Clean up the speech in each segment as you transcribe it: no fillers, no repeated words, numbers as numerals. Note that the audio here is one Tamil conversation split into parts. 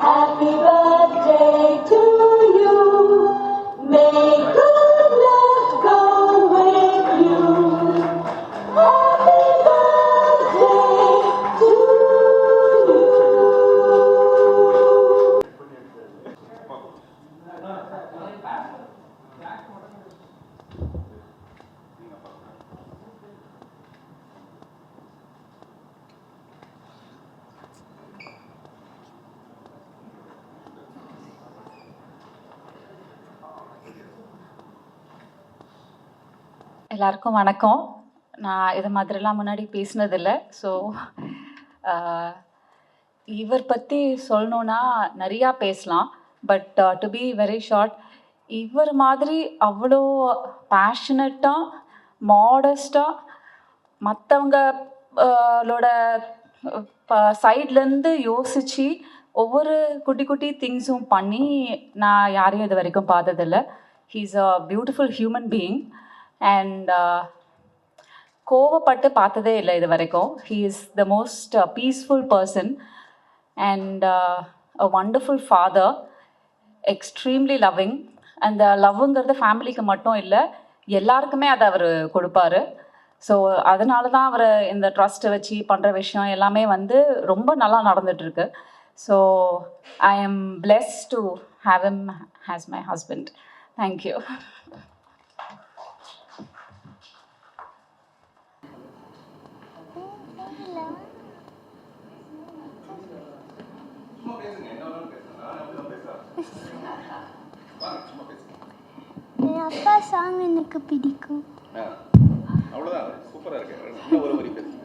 Happy birthday to you. May good luck go with you. Happy birthday to you. எல்லாருக்கும் வணக்கம். நான் இது மாதிரிலாம் முன்னாடி பேசினதில்லை. ஸோ இவர் பற்றி சொல்லணுன்னா நிறையா பேசலாம். But to be very short, இவர் மாதிரி அவ்வளோ பேஷனட்டாக, மாடஸ்டாக மற்றவங்களோட சைட்லேருந்து யோசித்து ஒவ்வொரு குட்டி குட்டி திங்ஸும் பண்ணி நான் யாரையும் இது வரைக்கும் பார்த்ததில்லை. He is a beautiful human being. And கோவப்பட்டு பார்த்ததே இல்லை இது வரைக்கும். He is the most peaceful person and a wonderful father, extremely loving. அந்த லவ்வுங்கிறது ஃபேமிலிக்கு மட்டும் இல்லை, எல்லாருக்குமே அதை அவர் கொடுப்பாரு. ஸோ அதனால தான் அவர் இந்த ட்ரஸ்ட்டை வச்சு பண்ணுற விஷயம் எல்லாமே வந்து ரொம்ப நல்லா நடந்துகிட்ருக்கு. So I am blessed to have him as my husband. Thank you. என் அப்பா சாங் எனக்கு பிடிக்கும். அவ்வளோதான், சூப்பராக இருக்கு. இன்னும் ஒரு வரி பேசுங்க.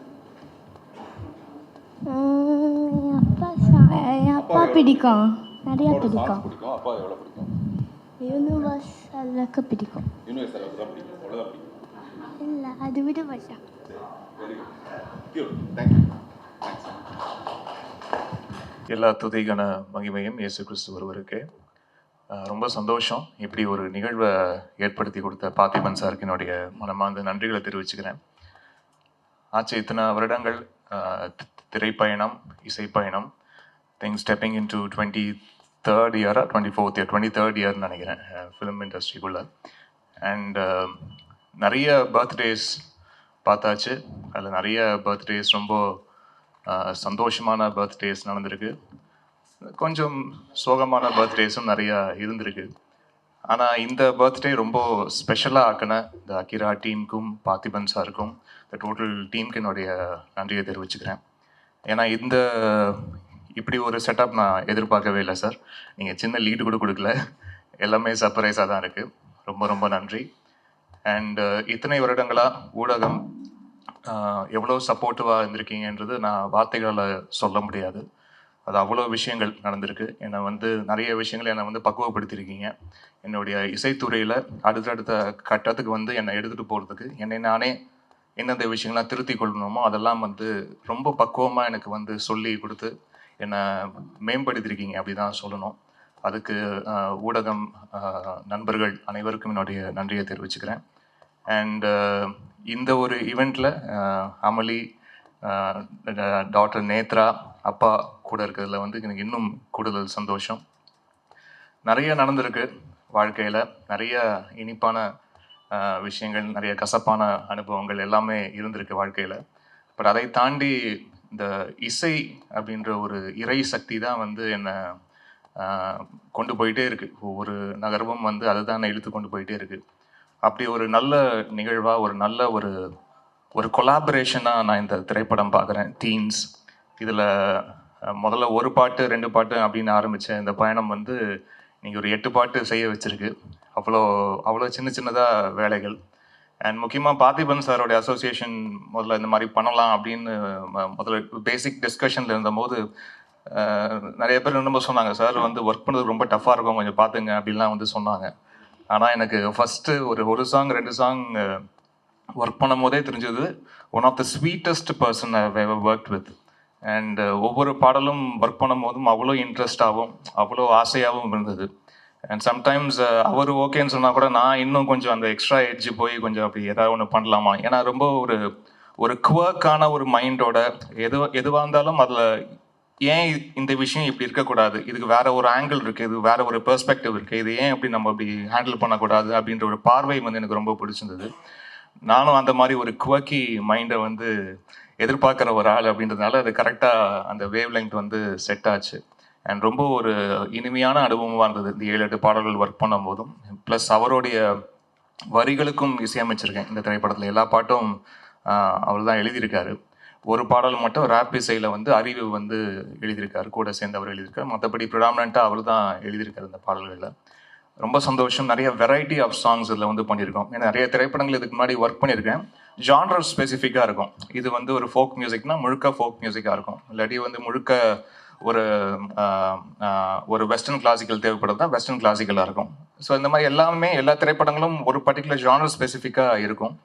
என் அப்பா பிடிக்கும், நிறையா பிடிக்கும். அப்பா எவ்வளோ பிடிக்கும்? யூனிவர்ஸ் அளவுக்கு பிடிக்கும். யூனிவர்ஸ் அளவுக்கு தான் பிடிக்கும், அவ்வளோதான் பிடிக்கும். இல்லை, அது விட மாட்டேன். Very good, thank you. எல்லா துதிக்கான மகிமையும் இயேசு கிறிஸ்து ஒருவருக்கே. ரொம்ப சந்தோஷம். இப்படி ஒரு நிகழ்வை ஏற்படுத்தி கொடுத்த பார்த்திபன் சாருக்கு என்னுடைய மனமார்ந்த நன்றிகளை தெரிவிச்சுக்கிறேன். ஆச்சு இத்தனை வருடங்கள் திரைப்பயணம், இசைப்பயணம், things stepping in to 23rd இயரா 24th இயர் 23rd இயர்னு நினைக்கிறேன் ஃபிலிம் இண்டஸ்ட்ரிக்குள்ளே. அண்ட் நிறைய பர்த்டேஸ் பார்த்தாச்சு. அதில் நிறைய பர்த்டேஸ் ரொம்ப சந்தோஷமான பர்த்டேஸ் நடந்திருக்கு. கொஞ்சம் சோகமான பர்த்டேஸும் நிறையா இருந்திருக்கு. ஆனால் இந்த பர்த்டே ரொம்ப ஸ்பெஷலாக ஆக்கின இந்த அகிரா டீமுக்கும் பார்த்திபன் சாருக்கும், இந்த டோட்டல் டீமுக்கு என்னுடைய நன்றியை தெரிவிச்சுக்கிறேன். ஏன்னா இப்படி ஒரு செட்டப் நான் எதிர்பார்க்கவே இல்லை சார். நீங்கள் சின்ன லீடு கூட கொடுக்கல, எல்லாமே சர்ப்ரைஸாக தான் இருக்குது. ரொம்ப ரொம்ப நன்றி. அண்டு இத்தனை வருடங்களாக ஊடகம் எவ்வளோ சப்போர்ட்டிவாக இருந்திருக்கீங்கன்றது நான் வார்த்தைகளால் சொல்ல முடியாது. அது அவ்வளோ விஷயங்கள் நடந்திருக்கு. என்னை வந்து நிறைய விஷயங்கள் என்னை வந்து பக்குவப்படுத்தியிருக்கீங்க. என்னுடைய இசைத்துறையில் அடுத்தடுத்த கட்டத்துக்கு வந்து என்னை எடுத்துகிட்டு போகிறதுக்கு என்னை நானே எந்தெந்த விஷயங்கள்லாம் திருத்தி கொள்ளணுமோ அதெல்லாம் வந்து ரொம்ப பக்குவமாக எனக்கு வந்து சொல்லி கொடுத்து என்னை மேம்படுத்தியிருக்கீங்க, அப்படி தான் சொல்லணும். அதுக்கு ஊடகம் நண்பர்கள் அனைவருக்கும் என்னுடைய நன்றியை தெரிவிச்சுக்கிறேன். அண்டு இந்த ஒரு ஈவெண்ட்டில் அமளி, டாக்டர் நேத்ரா, அப்பா கூட இருக்கிறதுல வந்து எனக்கு இன்னும் கூடுதல் சந்தோஷம். நிறைய நடந்திருக்கு வாழ்க்கையில், நிறைய இனிப்பான விஷயங்கள், நிறைய கசப்பான அனுபவங்கள் எல்லாமே இருந்திருக்கு வாழ்க்கையில். பட் அதை தாண்டி இந்த இசை அப்படின்ற ஒரு இறை சக்தி தான் வந்து என்னை கொண்டு போயிட்டே இருக்குது. ஒவ்வொரு நகர்வும் வந்து அதுதான் என்னை இழுத்து கொண்டு போயிட்டே இருக்குது. அப்படி ஒரு நல்ல நிகழ்வாக, ஒரு நல்ல ஒரு கொலாபரேஷனாக நான் இந்த திரைப்படம் பார்க்குறேன். டீன்ஸ் இதில் முதல்ல ஒரு பாட்டு 2 பாட்டு அப்படின்னு ஆரம்பித்த இந்த பயணம் வந்து நீங்கள் ஒரு 8 பாட்டு செய்ய வச்சுருக்கு. அவ்வளோ சின்னதாக வேலைகள். அண்ட் முக்கியமாக பார்த்திபன் சாரோடைய அசோசியேஷன் முதல்ல இந்த மாதிரி பண்ணலாம் அப்படின்னு முதல்ல பேசிக் டிஸ்கஷனில் இருந்தபோது நிறைய பேர் ரொம்ப சொன்னாங்க, சார் வந்து ஒர்க் பண்ணுறது ரொம்ப டஃப்பாக இருக்கும், கொஞ்சம் பார்த்துங்க அப்படின்லாம் வந்து சொன்னாங்க. ஆனால் எனக்கு ஃபஸ்ட்டு ஒரு சாங் 2 சாங் ஒர்க் பண்ணும் போதே தெரிஞ்சது one of the sweetest person I have ever worked with. And ஒவ்வொரு பாடலும் ஒர்க் பண்ணும் போதும் அவ்வளோ இன்ட்ரெஸ்டாகவும் அவ்வளோ ஆசையாகவும் இருந்தது. அண்ட் சம்டைம்ஸ் அவர் ஓகேன்னு சொன்னால் கூட நான் இன்னும் கொஞ்சம் அந்த எக்ஸ்ட்ரா எட்ஜ் போய் கொஞ்சம் அப்படி ஏதாவது ஒன்று பண்ணலாமா, ஏன்னா ரொம்ப ஒரு குவர்க்கான ஒரு மைண்டோட எதுவாக இருந்தாலும் அதில் ஏன் இந்த விஷயம் இப்படி இருக்கக்கூடாது, இதுக்கு வேற ஒரு ஆங்கிள் இருக்குது, இது வேற ஒரு பெர்ஸ்பெக்டிவ் இருக்குது, இது ஏன் இப்படி நம்ம இப்படி ஹேண்டில் பண்ணக்கூடாது அப்படின்ற ஒரு பார்வை வந்து எனக்கு ரொம்ப பிடிச்சிருந்தது. நானும் அந்த மாதிரி ஒரு குவக்கி மைண்டை வந்து எதிர்பார்க்குற ஒரு ஆள் அப்படின்றதுனால அது கரெக்டாக அந்த வேவ் லெங்த் வந்து செட் ஆச்சு. அண்ட் ரொம்ப ஒரு இனிமையான அனுபவமாக இருந்தது இந்த 7-8 பாடல்கள் ஒர்க் பண்ணும் போதும். ப்ளஸ் அவருடைய வரிகளுக்கும் இசையமைச்சிருக்கேன் இந்த திரைப்படத்தில். எல்லா பாட்டும் அவர் தான் எழுதியிருக்காரு. ஒரு பாடல் மட்டும் ரேப் இசையில் வந்து அறிவு வந்து எழுதியிருக்காரு, கூட சேர்ந்து அவர் எழுதியிருக்காரு. மற்றபடி ப்ரிடாமினண்ட்டாக அவர் தான் எழுதியிருக்காரு இந்த பாடல்களில். ரொம்ப சந்தோஷம். நிறைய வெரைட்டி ஆஃப் சாங்ஸ் இதில் வந்து பண்ணியிருக்கோம். ஏன்னா நிறைய திரைப்படங்கள் இதுக்கு முன்னாடி ஒர்க் பண்ணியிருக்கேன். ஜான்ரர் ஸ்பெசிஃபிக்காக இருக்கும். இது வந்து ஒரு ஃபோக் மியூசிக்னா முழுக்க ஃபோக் மியூசிக்காக இருக்கும், இல்லாட்டி வந்து முழுக்க ஒரு வெஸ்டர்ன் கிளாசிக்கல் தேவைப்படுறது தான் வெஸ்டர்ன் கிளாசிக்கலாக இருக்கும். ஸோ இந்த மாதிரி எல்லா திரைப்படங்களும் ஒரு பர்டிகுலர் ஜானர் ஸ்பெசிஃபிக்காக இருக்கும்.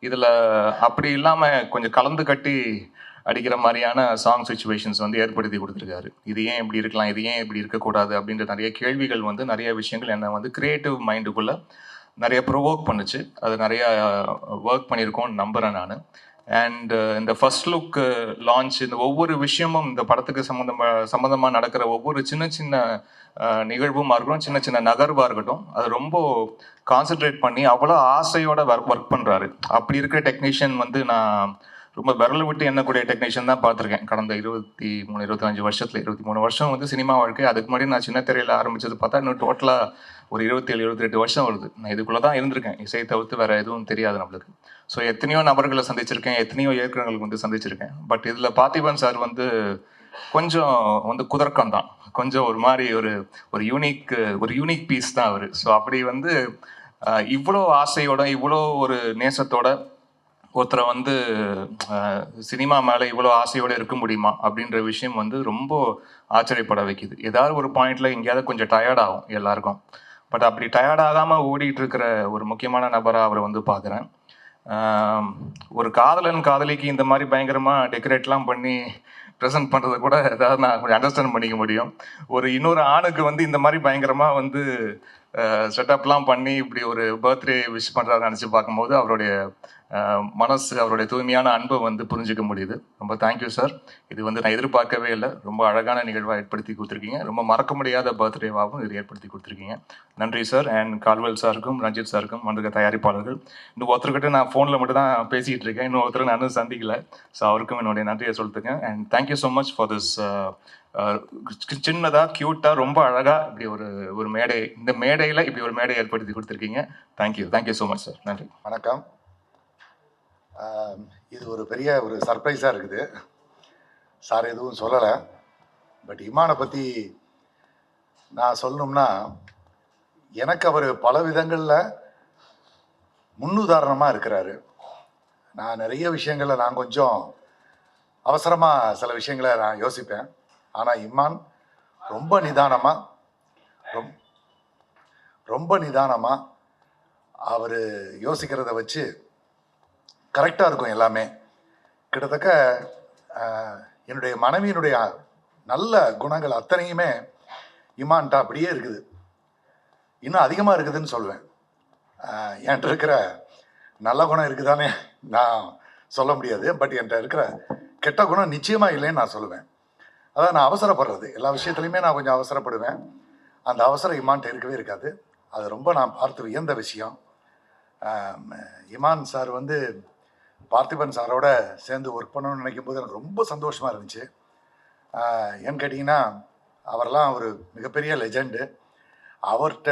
இதில் அப்படி இல்லாமல் கொஞ்சம் கலந்து கட்டி அடிக்கிற மாதிரியான சாங் சுச்சுவேஷன்ஸ் வந்து ஏற்படுத்தி கொடுத்துருக்காரு. இது ஏன் இப்படி இருக்கலாம், இது ஏன் இப்படி இருக்கக்கூடாது அப்படின்ற நிறைய கேள்விகள் வந்து நிறைய விஷயங்கள் என்னை வந்து கிரியேட்டிவ் மைண்டுக்குள்ளே நிறைய ப்ரொவோக் பண்ணுச்சு. அது நிறையா ஒர்க் பண்ணியிருக்கோன்னு நம்புகிறேன் நான். அண்ட் இந்த ஃபர்ஸ்ட் லுக் லான்ச், இந்த ஒவ்வொரு விஷயமும் இந்த படத்துக்கு சம்மந்தமாக நடக்கிற ஒவ்வொரு சின்ன சின்ன நிகழ்வுமாக இருக்கட்டும், சின்ன சின்ன நகர்வாக இருக்கட்டும், அது ரொம்ப கான்சென்ட்ரேட் பண்ணி அவ்வளோ ஆசையோட ஒர்க் பண்ணுறாரு. அப்படி இருக்கிற டெக்னீஷியன் வந்து நான் ரொம்ப விரல் விட்டு எண்ணக்கூடிய டெக்னீஷியன் தான் பார்த்துருக்கேன் கடந்த 23-25 வருஷத்தில். 23 வருஷம் வந்து சினிமா வாழ்க்கை. அதுக்கு முன்னாடி நான் சின்ன திரையில் ஆரம்பித்தது பார்த்தா இன்னும் டோட்டலாக ஒரு 27-28 வருஷம் வருது. நான் இதுக்குள்ளே தான் இருந்திருக்கேன், இசையை தவிர்த்து வேறு எதுவும் தெரியாது நம்மளுக்கு. ஸோ எத்தனையோ நபர்களை சந்திச்சிருக்கேன், எத்தனையோ இயக்குநர்களுக்கு வந்து சந்திச்சிருக்கேன். பட் இதில் பார்த்திபன் சார் வந்து கொஞ்சம் வந்து குதர்க்கம் தான், கொஞ்சம் ஒரு மாதிரி ஒரு யூனிக் பீஸ் தான் அவர். ஸோ அப்படி வந்து இவ்வளோ ஆசையோட இவ்வளோ ஒரு நேசத்தோட ஒருத்தரை வந்து சினிமா மேலே இவ்வளோ ஆசையோடு இருக்க முடியுமா அப்படின்ற விஷயம் வந்து ரொம்ப ஆச்சரியப்பட வைக்குது. ஏதாவது ஒரு பாயிண்டில் எங்கேயாவது கொஞ்சம் டயர்ட் ஆகும் எல்லாருக்கும். பட் அப்படி டயர்டாகாமல் ஓடிட்டு இருக்கிற ஒரு முக்கியமான நபராக அவரை வந்து பார்க்குறேன். ஒரு காதலன் காதலிக்கு இந்த மாதிரி பயங்கரமாக டெக்கரேட்லாம் பண்ணி ப்ரெசென்ட் பண்ணுறதை கூட ஏதாவது நான் கொஞ்சம் அண்டர்ஸ்டாண்ட் பண்ணிக்க முடியும். இன்னொரு ஆணுக்கு வந்து இந்த மாதிரி பயங்கரமாக வந்து செட்டப்லாம் பண்ணி இப்படி ஒரு பர்த்டே விஷ் பண்ணுறாரு நினச்சி பார்க்கும்போது அவருடைய மனசு, அவருடைய தூய்மையான அன்பை வந்து புரிஞ்சிக்க முடியுது. ரொம்ப தேங்க்யூ சார். இது வந்து நான் எதிர்பார்க்கவே இல்லை. ரொம்ப அழகான நிகழ்வாக ஏற்படுத்தி கொடுத்துருக்கீங்க. ரொம்ப மறக்க முடியாத பர்த்டேவாகவும் இது ஏற்படுத்தி கொடுத்துருக்கீங்க. நன்றி சார். அண்ட் கால்வல் சாருக்கும் ரஞ்சித் சாருக்கும் வந்திருக்க தயாரிப்பாளர்கள். இன்னும் ஒருத்தர்கிட்ட நான் ஃபோனில் மட்டும் தான் பேசிகிட்டு இருக்கேன், இன்னும் ஒருத்தர் நானும் சந்திக்கலை. ஸோ அவருக்கும் என்னுடைய நன்றியை சொல்லிட்டுருக்கேன். And thank you so much for this சின்னதாக க்யூட்டாக ரொம்ப அழகாக இப்படி ஒரு மேடை, இந்த மேடையில் இப்படி ஒரு மேடை ஏற்படுத்தி கொடுத்துருக்கீங்க. Thank you so much sir. நன்றி. வணக்கம். இது ஒரு பெரிய ஒரு சர்ப்ரைஸாக இருக்குது. சார் எதுவும் சொல்லலை. பட் இமானை பற்றி நான் சொல்லணும்னா, எனக்கு அவர் பல விதங்களில் முன்னுதாரணமாக இருக்கிறாரு. நான் நிறைய விஷயங்களில் நான் கொஞ்சம் அவசரமாக சில விஷயங்களை நான் யோசிப்பேன். ஆனால் இமான் ரொம்ப நிதானமாக அவர் யோசிக்கிறத வச்சு கரெக்டாக இருக்கும் எல்லாமே. கிட்டத்தட்ட என்னுடைய மனைவியினுடைய நல்ல குணங்கள் அத்தனையுமே இமான்ட்டா அப்படியே இருக்குது. இன்னும் அதிகமாக இருக்குதுன்னு சொல்லுவேன். என்கிட்ட இருக்கிற நல்ல குணம் இருக்குதானே நான் சொல்ல முடியாது. பட் என்கிட்ட இருக்கிற கெட்ட குணம் நிச்சயமாக இல்லைன்னு நான் சொல்லுவேன். அதாவது நான் அவசரப்படுறது, எல்லா விஷயத்துலையுமே நான் கொஞ்சம் அவசரப்படுவேன். அந்த அவசரம் இமான்ட்ட இருக்கவே இருக்காது. அது ரொம்ப நான் பார்த்து வியந்த விஷயம். இமான் சார் வந்து பார்த்திபன் சாரோட சேர்ந்து ஒர்க் பண்ணணும்னு நினைக்கும் போது எனக்கு ரொம்ப சந்தோஷமாக இருந்துச்சு. ஏன்னு கேட்டிங்கன்னா, அவரெல்லாம் ஒரு மிகப்பெரிய லெஜெண்டு. அவர்கிட்ட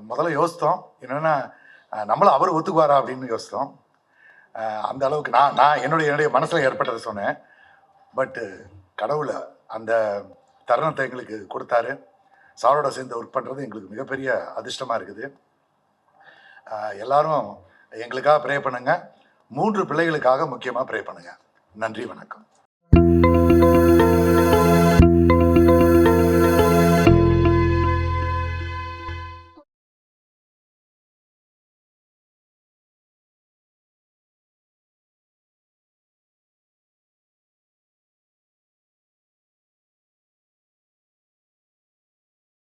முதல்ல யோசித்தோம் என்னென்னா, நம்மளும் அவர் ஒத்துக்குவாரா அப்படின்னு யோசித்தோம். அந்த அளவுக்கு நான் என்னுடைய மனசில் ஏற்பட்டதை சொன்னேன். பட்டு கடவுளை அந்த தருணத்தை எங்களுக்கு கொடுத்தாரு. சாரோட சேர்ந்து ஒர்க் பண்ணுறது எங்களுக்கு மிகப்பெரிய அதிர்ஷ்டமாக இருக்குது. எல்லாரும் எங்களுக்காக ப்ரே பண்ணுங்கள். 3 பிள்ளைகளுக்காக முக்கியமாக ப்ரே பண்ணுங்கள். நன்றி, வணக்கம்.